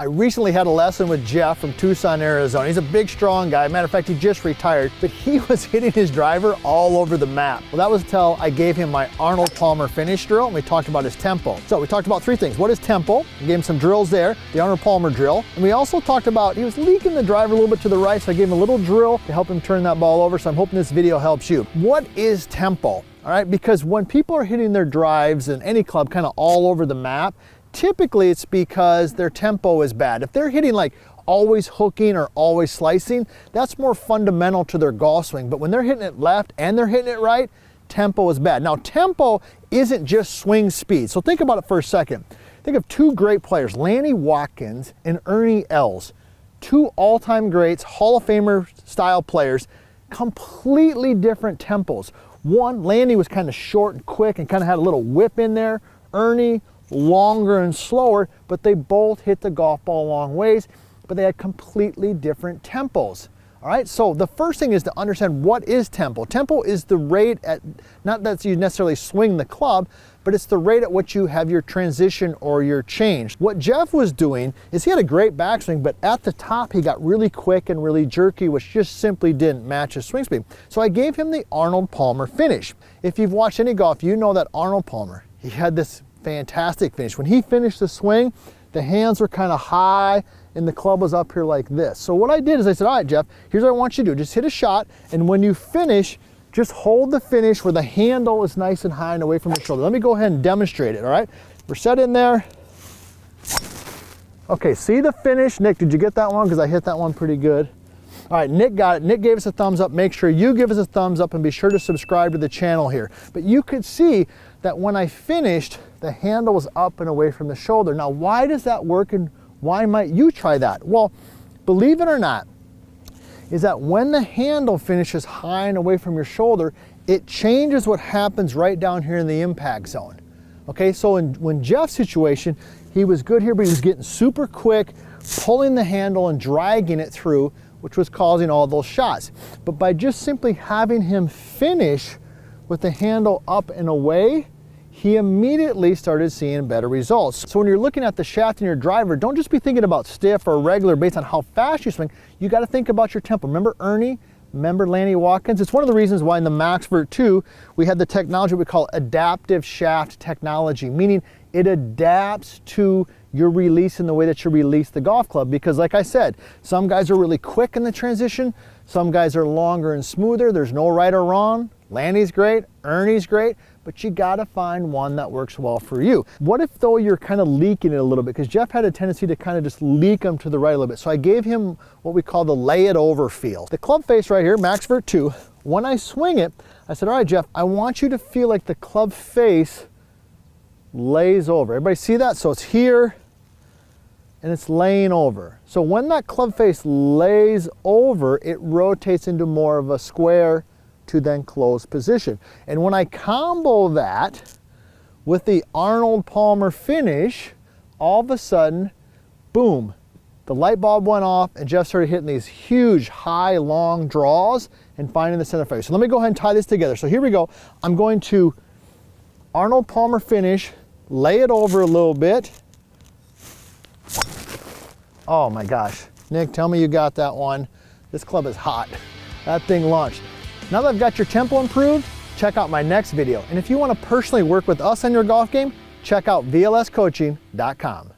I recently had a lesson with Jeff from Tucson, Arizona. He's a big, strong guy. Matter of fact, he just retired, but he was hitting his driver all over the map. Well, that was until I gave him my Arnold Palmer finish drill, and we talked about his tempo. So we talked about three things. What is tempo? We gave him some drills there, the Arnold Palmer drill. And we also talked about, he was leaking the driver a little bit to the right, so I gave him a little drill to help him turn that ball over. So I'm hoping this video helps you. What is tempo? All right, because when people are hitting their drives in any club kind of all over the map, typically it's because their tempo is bad. If they're hitting like always hooking or always slicing, that's more fundamental to their golf swing. But when they're hitting it left and they're hitting it right, tempo is bad. Now, tempo isn't just swing speed. So think about it for a second. Think of two great players, Lanny Watkins and Ernie Els. Two all-time greats, Hall of Famer style players, completely different tempos. One, Lanny was kind of short and quick and kind of had a little whip in there. Ernie, longer and slower, but they both hit the golf ball long ways, but they had completely different tempos. All right, so the first thing is to understand what is tempo. Tempo is the rate at, not that you necessarily swing the club, but it's the rate at which you have your transition or your change. What Jeff was doing is he had a great backswing, but at the top he got really quick and really jerky, which just simply didn't match his swing speed. So I gave him the Arnold Palmer finish. If you've watched any golf, you know that Arnold Palmer, he had this fantastic finish. When he finished the swing, the hands were kind of high and the club was up here like this. So what I did is I said, all right, Jeff, here's what I want you to do. Just hit a shot, and when you finish, just hold the finish where the handle is nice and high and away from your shoulder. Let me go ahead and demonstrate it, all right? We're set in there. Okay, see the finish? Nick, did you get that one? Because I hit that one pretty good. All right, Nick got it. Nick gave us a thumbs up. Make sure you give us a thumbs up and be sure to subscribe to the channel here. But you could see that when I finished, the handle was up and away from the shoulder. Now, why does that work and why might you try that? Well, believe it or not, is that when the handle finishes high and away from your shoulder, it changes what happens right down here in the impact zone. Okay, so when Jeff's situation, he was good here, but he was getting super quick, pulling the handle and dragging it through, which was causing all those shots. But by just simply having him finish with the handle up and away, he immediately started seeing better results. So when you're looking at the shaft in your driver, don't just be thinking about stiff or regular based on how fast you swing. You got to think about your tempo. Remember Ernie? Remember Lanny Watkins? It's one of the reasons why in the MaxVert 2, we had the technology we call adaptive shaft technology, meaning it adapts to your release in the way that you release the golf club. Because like I said, some guys are really quick in the transition. Some guys are longer and smoother. There's no right or wrong. Lanny's great, Ernie's great, but you gotta find one that works well for you. What if though you're kind of leaking it a little bit? Because Jeff had a tendency to kind of just leak them to the right a little bit. So I gave him what we call the lay it over feel. The club face right here, MaxVert 2, when I swing it, I said, all right, Jeff, I want you to feel like the club face lays over. Everybody see that? So it's here and it's laying over. So when that club face lays over, it rotates into more of a square to then close position. And when I combo that with the Arnold Palmer finish, all of a sudden, boom, the light bulb went off and Jeff started hitting these huge, high, long draws and finding the center face. So let me go ahead and tie this together. So here we go. I'm going to Arnold Palmer finish, lay it over a little bit. Oh my gosh. Nick, tell me you got that one. This club is hot. That thing launched. Now that I've got your tempo improved, check out my next video. And if you want to personally work with us on your golf game, check out VLScoaching.com.